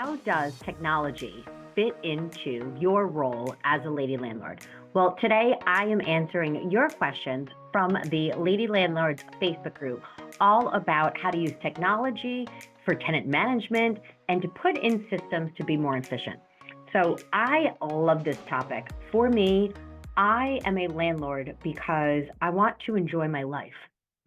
how does technology fit into your role as a lady landlord? Well, today I am answering your questions from the Lady Landlords Facebook group, all about how to use technology for tenant management and to put in systems to be more efficient. So I love this topic. For me, I am a landlord because I want to enjoy my life.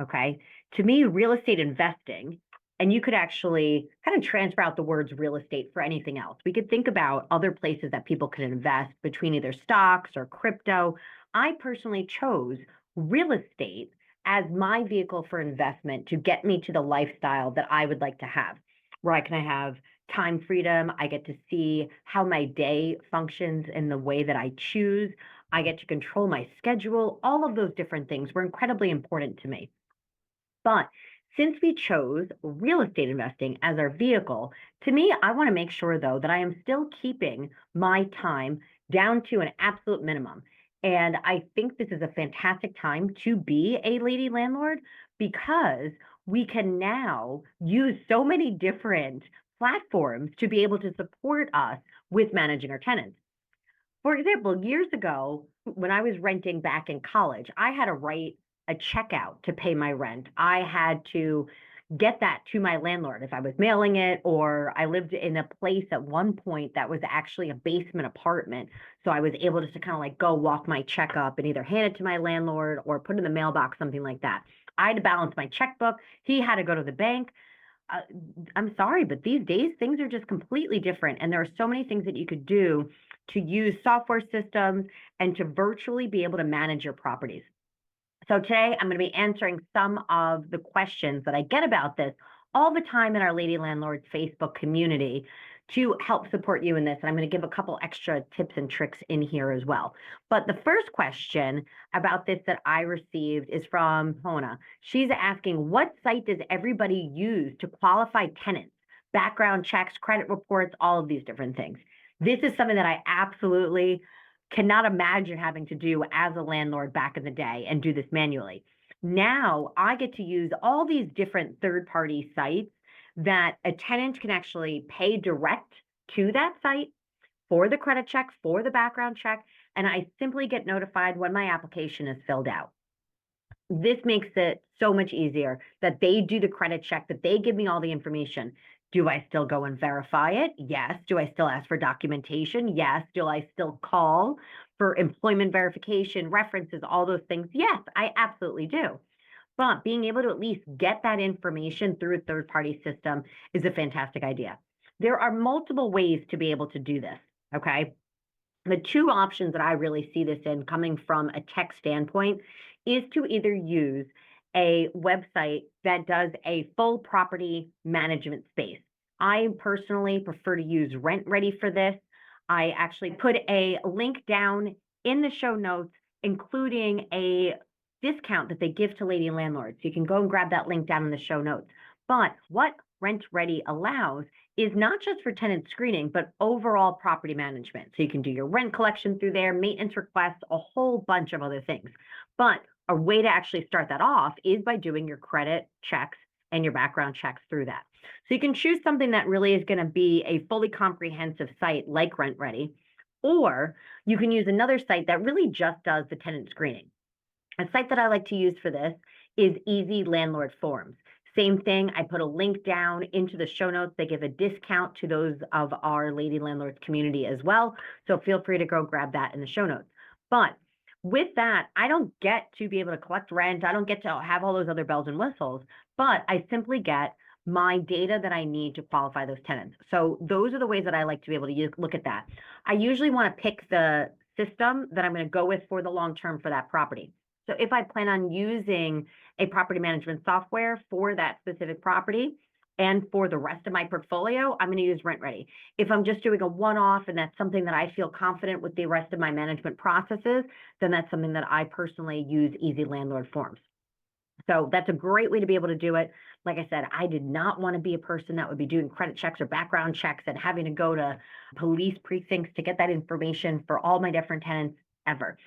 Okay. To me, real estate investing, and you could actually kind of transfer out the words real estate for anything else. We could think about other places that people could invest between either stocks or crypto. I personally chose real estate as my vehicle for investment to get me to the lifestyle that I would like to have, where I can have time freedom. I get to see how my day functions in the way that I choose. I get to control my schedule. All of those different things were incredibly important to me. But since we chose real estate investing as our vehicle, to me, I want to make sure though that I am still keeping my time down to an absolute minimum. And I think this is a fantastic time to be a lady landlord because we can now use so many different platforms to be able to support us with managing our tenants. For example, years ago, when I was renting back in college, I had to write a check out to pay my rent. I had to get that to my landlord if I was mailing it, or I lived in a place at one point that was actually a basement apartment. So I was able to kind of like go walk my check up and either hand it to my landlord or put it in the mailbox, something like that. I had to balance my checkbook. He had to go to the bank. uh, I'm sorry, but these days things are just completely different. And there are so many things that you could do to use software systems and to virtually be able to manage your properties. So today I'm going to be answering some of the questions that I get about this all the time in our Lady Landlords Facebook community to help support you in this. And I'm going to give a couple extra tips and tricks in here as well. But the first question about this that I received is from Hona. She's asking, what site does everybody use to qualify tenants? Background checks, credit reports, all of these different things. This is something that I absolutely cannot imagine having to do as a landlord back in the day and do this manually. Now I get to use all these different third-party sites that a tenant can actually pay direct to that site for the credit check, for the background check, and I simply get notified when my application is filled out. This makes it so much easier that they do the credit check, that they give me all the information. Do I still go and verify it? Yes. Do I still ask for documentation? Yes. Do I still call for employment verification, references, all those things? Yes, I absolutely do. But being able to at least get that information through a third party system is a fantastic idea. There are multiple ways to be able to do this. Okay. The two options that I really see this in coming from a tech standpoint is to either use a website that does a full property management space. I personally prefer to use Rent Ready for this. I actually put a link down in the show notes, including a discount that they give to lady landlords. You can go and grab that link down in the show notes. But what Rent Ready allows is not just for tenant screening, but overall property management. So you can do your rent collection through there, maintenance requests, a whole bunch of other things. But a way to actually start that off is by doing your credit checks and your background checks through that. So you can choose something that really is going to be a fully comprehensive site like Rent Ready, or you can use another site that really just does the tenant screening. A site that I like to use for this is Easy Landlord Forms. Same thing, I put a link down into the show notes. They give a discount to those of our Lady Landlords community as well. So feel free to go grab that in the show notes. But with that, I don't get to be able to collect rent. I don't get to have all those other bells and whistles, but I simply get my data that I need to qualify those tenants. So those are the ways that I like to be able to look at that. I usually want to pick the system that I'm going to go with for the long term for that property. So if I plan on using a property management software for that specific property and for the rest of my portfolio, I'm going to use Rent Ready. If I'm just doing a one-off and that's something that I feel confident with the rest of my management processes, then that's something that I personally use Easy Landlord Forms. So that's a great way to be able to do it. Like I said, I did not want to be a person that would be doing credit checks or background checks and having to go to police precincts to get that information for all my different tenants ever.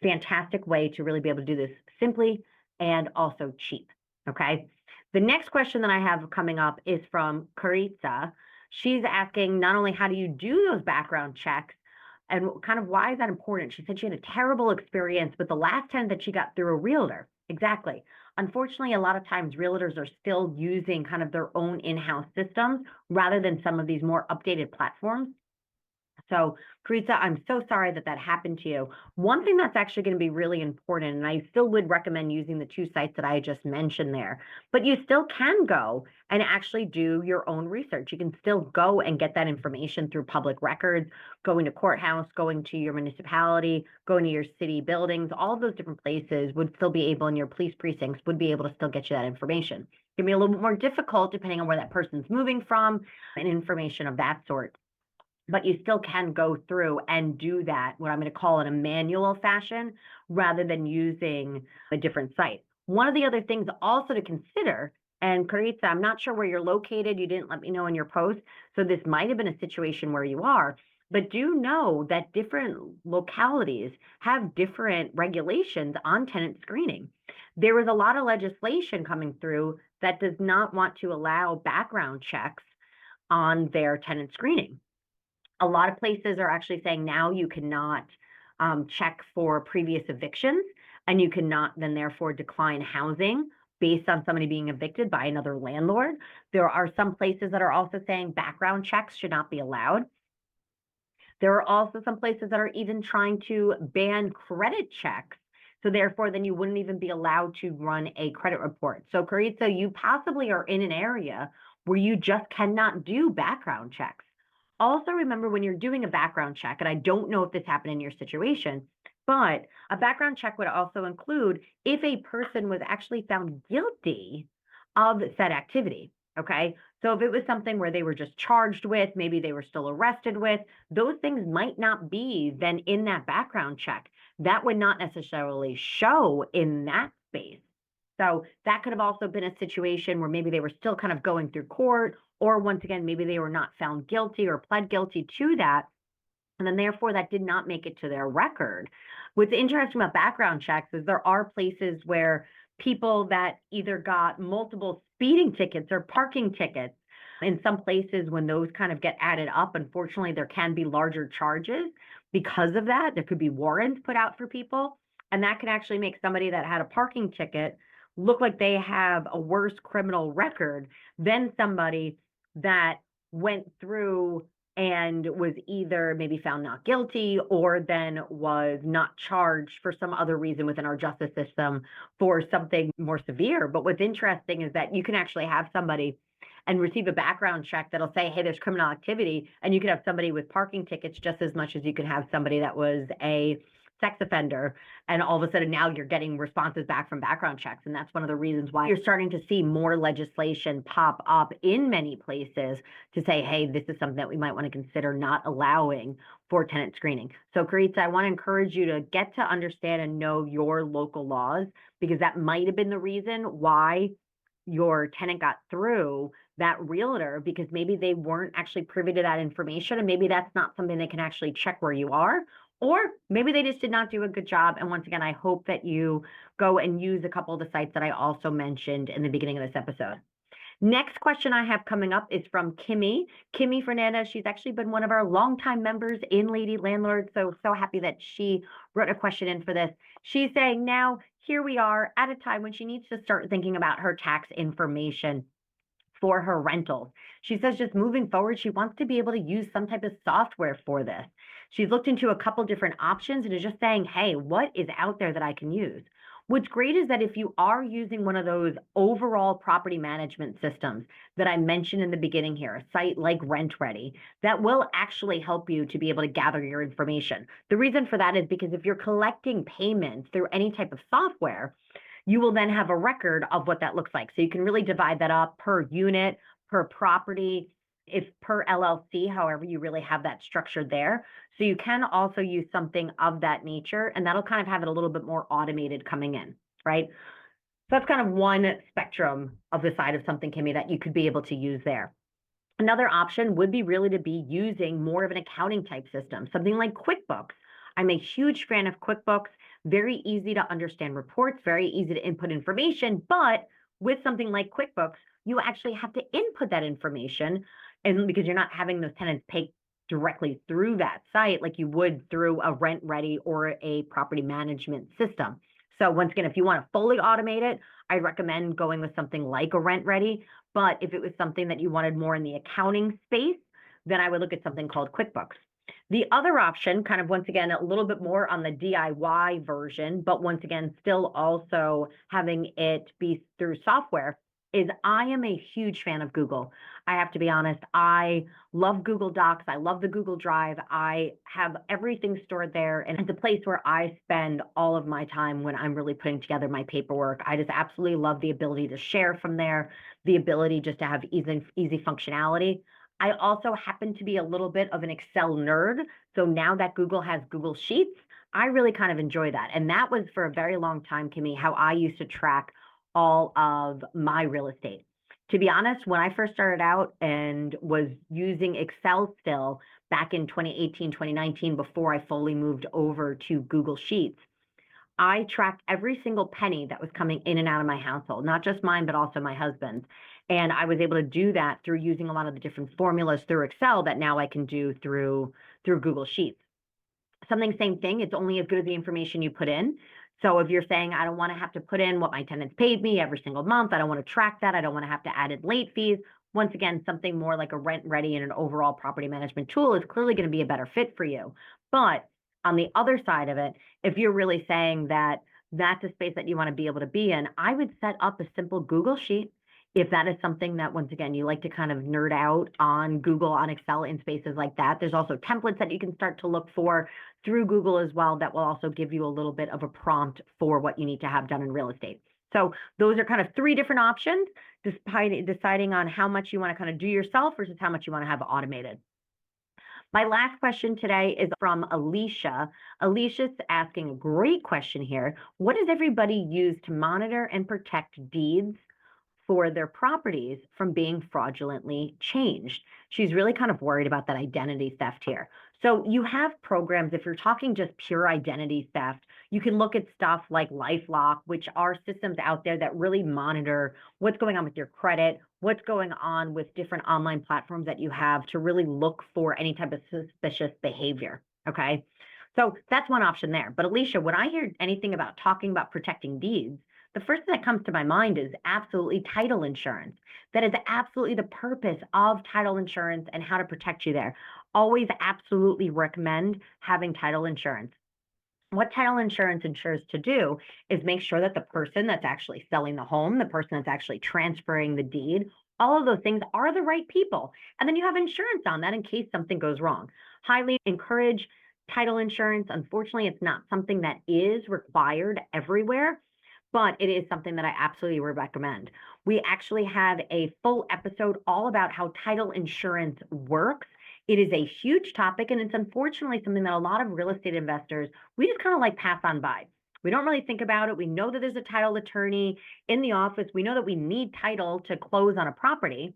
Fantastic way to really be able to do this simply and also cheap. Okay. The next question that I have coming up is from Karitsa. She's asking not only how do you do those background checks and kind of why is that important? She said she had a terrible experience with the last tenant that she got through a realtor. Exactly. Unfortunately, a lot of times realtors are still using kind of their own in-house systems rather than some of these more updated platforms. So, Teresa, I'm so sorry that that happened to you. One thing that's actually going to be really important, and I still would recommend using the two sites that I just mentioned there, but you still can go and actually do your own research. You can still go and get that information through public records, going to courthouse, going to your municipality, going to your city buildings, all of those different places would still be able, and your police precincts would be able to still get you that information. It can be a little bit more difficult depending on where that person's moving from and information of that sort, but you still can go through and do that, what I'm going to call in a manual fashion, rather than using a different site. One of the other things also to consider, and Caritza, I'm not sure where you're located. You didn't let me know in your post. So this might have been a situation where you are, but do know that different localities have different regulations on tenant screening. There is a lot of legislation coming through that does not want to allow background checks on their tenant screening. A lot of places are actually saying now you cannot check for previous evictions, and you cannot then therefore decline housing based on somebody being evicted by another landlord. There are some places that are also saying background checks should not be allowed. There are also some places that are even trying to ban credit checks. So therefore, then you wouldn't even be allowed to run a credit report. So Caritza, you possibly are in an area where you just cannot do background checks. Also, remember when you're doing a background check, and I don't know if this happened in your situation, but a background check would also include if a person was actually found guilty of said activity. Okay. So if it was something where they were just charged with, maybe they were still arrested with, those things might not be then in that background check. That would not necessarily show in that space. So that could have also been a situation where maybe they were still kind of going through court, or once again, maybe they were not found guilty or pled guilty to that. And then therefore that did not make it to their record. What's interesting about background checks is there are places where people that either got multiple speeding tickets or parking tickets, in some places when those kind of get added up, unfortunately, there can be larger charges because of that. There could be warrants put out for people, and that can actually make somebody that had a parking ticket look like they have a worse criminal record than somebody that went through and was either maybe found not guilty or then was not charged for some other reason within our justice system for something more severe. But what's interesting is that you can actually have somebody and receive a background check that'll say, hey, there's criminal activity, and you could have somebody with parking tickets just as much as you can have somebody that was a sex offender, and all of a sudden now you're getting responses back from background checks. And that's one of the reasons why you're starting to see more legislation pop up in many places to say, hey, this is something that we might want to consider not allowing for tenant screening. So Caritza, I want to encourage you to get to understand and know your local laws, because that might have been the reason why your tenant got through that realtor, because maybe they weren't actually privy to that information, and maybe that's not something they can actually check where you are. Or maybe they just did not do a good job. And once again, I hope that you go and use a couple of the sites that I also mentioned in the beginning of this episode. Next question I have coming up is from Kimmy. Kimmy Fernandez, she's actually been one of our longtime members in Lady Landlords. So happy that she wrote a question in for this. She's saying now, here we are at a time when she needs to start thinking about her tax information for her rentals. She says just moving forward, she wants to be able to use some type of software for this. She's looked into a couple different options and is just saying, hey, what is out there that I can use? What's great is that if you are using one of those overall property management systems that I mentioned in the beginning here, a site like RentReady, that will actually help you to be able to gather your information. The reason for that is because if you're collecting payments through any type of software, you will then have a record of what that looks like. So you can really divide that up per unit, per property, if per LLC, however you really have that structured there. So you can also use something of that nature, and that'll kind of have it a little bit more automated coming in, right? So that's kind of one spectrum of the side of something, Kimmy, that you could be able to use there. Another option would be really to be using more of an accounting type system, something like QuickBooks. I'm a huge fan of QuickBooks, very easy to understand reports, very easy to input information, but with something like QuickBooks, you actually have to input that information And because you're not having those tenants pay directly through that site like you would through a rent ready or a property management system. So once again, if you want to fully automate it, I'd recommend going with something like a rent ready. But if it was something that you wanted more in the accounting space, then I would look at something called QuickBooks. The other option, kind of once again, a little bit more on the DIY version, but once again, still also having it be through software, is I am a huge fan of Google. I have to be honest. I love Google Docs. I love the Google Drive. I have everything stored there. And it's a place where I spend all of my time when I'm really putting together my paperwork. I just absolutely love the ability to share from there, the ability just to have easy functionality. I also happen to be a little bit of an Excel nerd. So now that Google has Google Sheets, I really kind of enjoy that. And that was for a very long time, Kimmy, how I used to track all of my real estate. To be honest, when I first started out and was using Excel still back in 2018, 2019, before I fully moved over to Google Sheets, I tracked every single penny that was coming in and out of my household, not just mine, but also my husband's. And I was able to do that through using a lot of the different formulas through Excel that now I can do through Google Sheets. Same thing. It's only as good as the information you put in. So if you're saying, I don't want to have to put in what my tenants paid me every single month, I don't want to track that, I don't want to have to add in late fees. Once again, something more like a rent ready and an overall property management tool is clearly going to be a better fit for you. But on the other side of it, if you're really saying that that's a space that you want to be able to be in, I would set up a simple Google Sheet. If that is something that, once again, you like to kind of nerd out on Google, on Excel, in spaces like that, there's also templates that you can start to look for through Google as well that will also give you a little bit of a prompt for what you need to have done in real estate. So those are kind of three different options, deciding on how much you want to kind of do yourself versus how much you want to have automated. My last question today is from Alicia. Alicia's asking a great question here. What does everybody use to monitor and protect deeds for their properties from being fraudulently changed? She's really kind of worried about that identity theft here. So you have programs, if you're talking just pure identity theft, you can look at stuff like LifeLock, which are systems out there that really monitor what's going on with your credit, what's going on with different online platforms that you have to really look for any type of suspicious behavior. Okay. So that's one option there. But Alicia, when I hear anything about talking about protecting deeds, the first thing that comes to my mind is absolutely title insurance. That is absolutely the purpose of title insurance and how to protect you there. Always absolutely recommend having title insurance. What title insurance ensures to do is make sure that the person that's actually selling the home, the person that's actually transferring the deed, all of those things are the right people. And then you have insurance on that in case something goes wrong. Highly encourage title insurance. Unfortunately, it's not something that is required everywhere, but it is something that I absolutely would recommend. We actually have a full episode all about how title insurance works. It is a huge topic, and it's unfortunately something that a lot of real estate investors, we just kind of like pass on by. We don't really think about it. We know that there's a title attorney in the office. We know that we need title to close on a property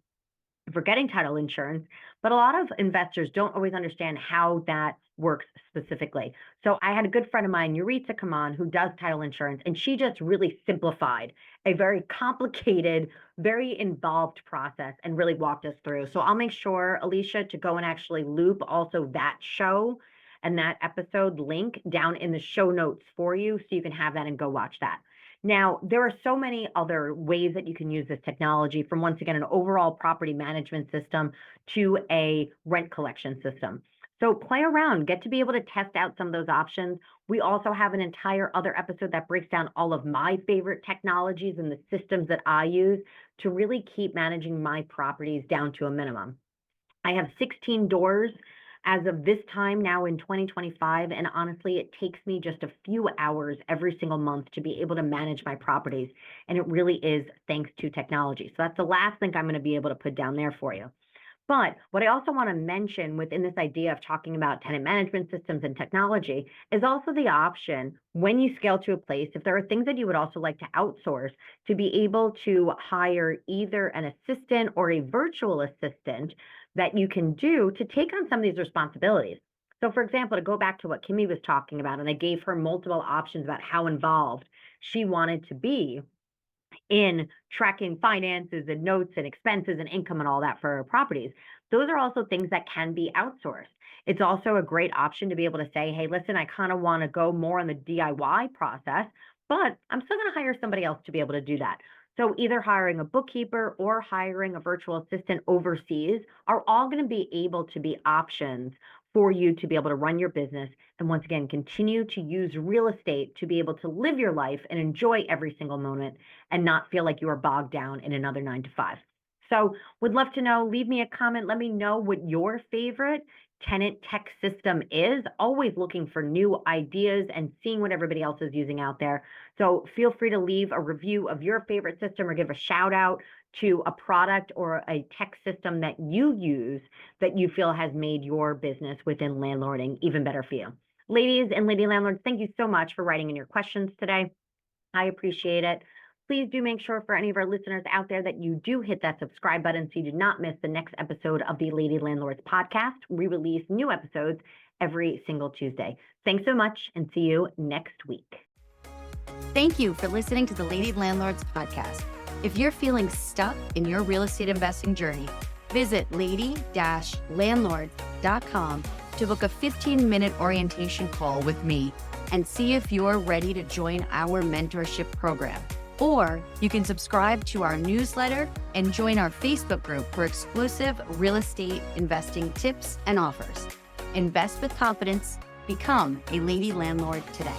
for getting title insurance, but a lot of investors don't always understand how that works specifically. So I had a good friend of mine, Eureka, come on, who does title insurance, and she just really simplified a very complicated, very involved process and really walked us through. So I'll make sure, Alicia, to go and actually loop also that show and that episode link down in the show notes for you so you can have that and go watch that. Now, there are so many other ways that you can use this technology, from, once again, an overall property management system to a rent collection system. So play around, get to be able to test out some of those options. We also have an entire other episode that breaks down all of my favorite technologies and the systems that I use to really keep managing my properties down to a minimum. I have 16 doors as of this time now in 2025. And honestly, it takes me just a few hours every single month to be able to manage my properties. And it really is thanks to technology. So that's the last link I'm going to be able to put down there for you. But what I also want to mention within this idea of talking about tenant management systems and technology is also the option, when you scale to a place, if there are things that you would also like to outsource, to be able to hire either an assistant or a virtual assistant that you can do to take on some of these responsibilities. So for example, to go back to what Kimmy was talking about, and I gave her multiple options about how involved she wanted to be in tracking finances and notes and expenses and income and all that for her properties. those are also things that can be outsourced. It's also a great option to be able to say, hey, listen, I kind of want to go more on the DIY process, but I'm still going to hire somebody else to be able to do that. So either hiring a bookkeeper or hiring a virtual assistant overseas are all going to be able to be options for you to be able to run your business and once again continue to use real estate to be able to live your life and enjoy every single moment and not feel like you are bogged down in another 9 to 5. So would love to know, leave me a comment, let me know what your favorite tenant tech system is. Always looking for new ideas and seeing what everybody else is using out there. So feel free to leave a review of your favorite system or give a shout out to a product or a tech system that you use that you feel has made your business within landlording even better for you. Ladies and lady landlords, thank you so much for writing in your questions today. I appreciate it. Please do make sure for any of our listeners out there that you do hit that subscribe button so you do not miss the next episode of the Lady Landlords Podcast. We release new episodes every single Tuesday. Thanks so much and see you next week. Thank you for listening to the Lady Landlords Podcast. If you're feeling stuck in your real estate investing journey, visit lady-landlords.com to book a 15-minute orientation call with me and see if you're ready to join our mentorship program. Or you can subscribe to our newsletter and join our Facebook group for exclusive real estate investing tips and offers. Invest with confidence. Become a Lady Landlord today.